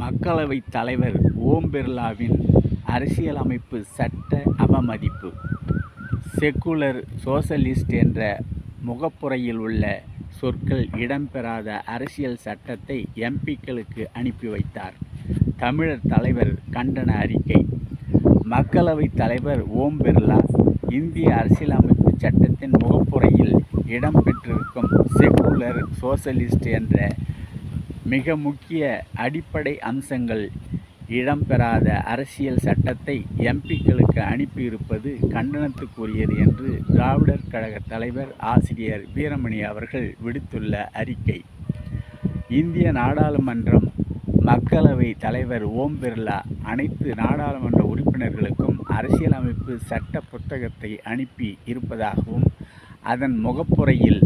மக்களவைத் தலைவர் ஓம் பிர்லாவின் அரசியலமைப்பு சட்ட அவமதிப்பு. செக்குலர் சோசலிஸ்ட் என்ற முகப்புரையில் உள்ள சொற்கள் இடம்பெறாத அரசியல் சட்டத்தை எம்பிக்களுக்கு அனுப்பி வைத்தார். தமிழர் தலைவர் கண்டன அறிக்கை. மக்களவைத் தலைவர் ஓம் பிர்லா இந்திய அரசியலமைப்பு சட்டத்தின் முகப்புரையில் இடம்பெற்றிருக்கும் செக்குலர் சோசலிஸ்ட் என்ற மிக முக்கிய அடிப்படை அம்சங்கள் இடம்பெறாத அரசியல் சட்டத்தை எம்பிக்களுக்கு அனுப்பியிருப்பது கண்டனத்துக்குரியது என்று திராவிடர் கழக தலைவர் ஆசிரியர் வீரமணி அவர்கள் விடுத்துள்ள அறிக்கை. இந்திய நாடாளுமன்றம் மக்களவை தலைவர் ஓம் பிர்லா அனைத்து நாடாளுமன்ற உறுப்பினர்களுக்கும் அரசியலமைப்பு சட்ட புத்தகத்தை அனுப்பி இருப்பதாகவும் அதன் முகப்புரையில்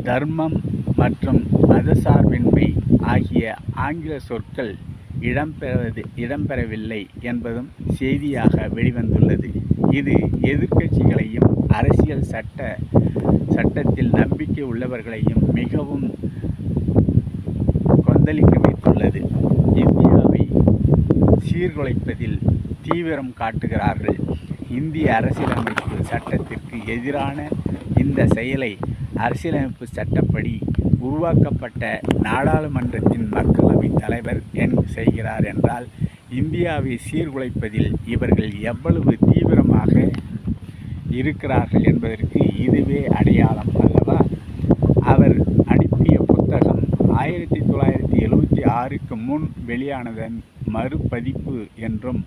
தர்மம் மற்றும் மதசார்பின்மை ஆகிய ஆங்கில சொற்கள் இடம்பெறவில்லை என்பதும் செய்தியாக வெளிவந்துள்ளது. இது எதிர்க்கட்சிகளையும் அரசியல் சட்டத்தில் நம்பிக்கை உள்ளவர்களையும் மிகவும் கொந்தளிக்க வைத்துள்ளது. இந்தியாவை சீர்குலைப்பதில் தீவிரம் காட்டுகிறார்கள். இந்திய அரசியலமைப்பு சட்டத்திற்கு எதிரான இந்த செயலை அரசியலமைப்பு சட்டப்படி உருவாக்கப்பட்ட நாடாளுமன்றத்தின் மக்களவைத் தலைவர் செய்கிறார் என்றால் இந்தியாவை சீர்குலைப்பதில் இவர்கள் எவ்வளவு தீவிரமாக இருக்கிறார்கள் என்பதற்கு இதுவே அடையாளம் அல்லவா? அவர் அனுப்பிய புத்தகம் 1976க்கு முன் வெளியானதன் மறுபதிப்பு என்றும்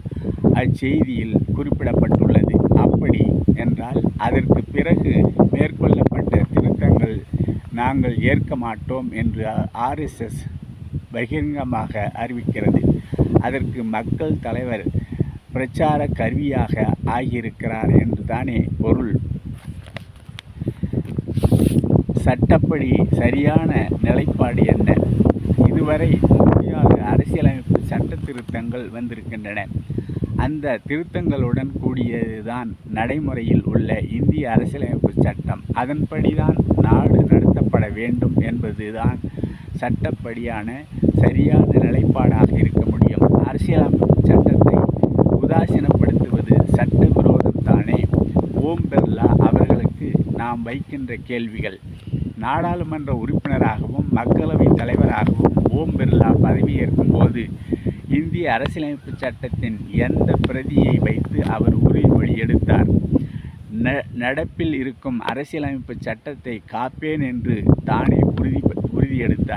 அச்செய்தியில் குறிப்பிடப்பட்டுள்ளது. அப்படி என்றால் அதற்கு பிறகு மேற்கொள்ளப்பட்ட திருத்தங்கள் நாங்கள் ஏற்க மாட்டோம் என்று RSS பகிரங்கமாக அறிவிக்கிறது. அதற்கு மக்கள் தலைவர் பிரச்சார கருவியாக ஆகியிருக்கிறார் என்று தானே பொருள். சட்டப்படி சரியான நிலைப்பாடு என்ன? இதுவரை 36 அரசியலமைப்பு சட்ட திருத்தங்கள் வந்திருக்கின்றன. அந்த திருத்தங்களுடன் கூடியதுதான் நடைமுறையில் உள்ள இந்திய அரசியலமைப்பு சட்டம். அதன்படிதான் நாடு நடத்தப்பட வேண்டும் என்பதுதான் சட்டப்படியான சரியான நிலைப்பாடாக இருக்க முடியும். அரசியலமைப்பு சட்டத்தை உதாசீனப்படுத்துவது சட்ட விரோதம் தானே? ஓம் பிர்லா அவர்களுக்கு நாம் வைக்கின்ற கேள்விகள். நாடாளுமன்ற உறுப்பினராகவும் மக்களவைத் தலைவராகவும் ஓம் பிர்லா பதவியேற்கும் போது இந்திய அரசியலமைப்பு சட்டத்தின் எந்த பிரதியை வைத்து அவர் உறுதிமொழி எடுத்தார்? நடப்பில் இருக்கும் அரசியலமைப்பு சட்டத்தை காப்பேன் என்று தானே உறுதி எடுத்தார்.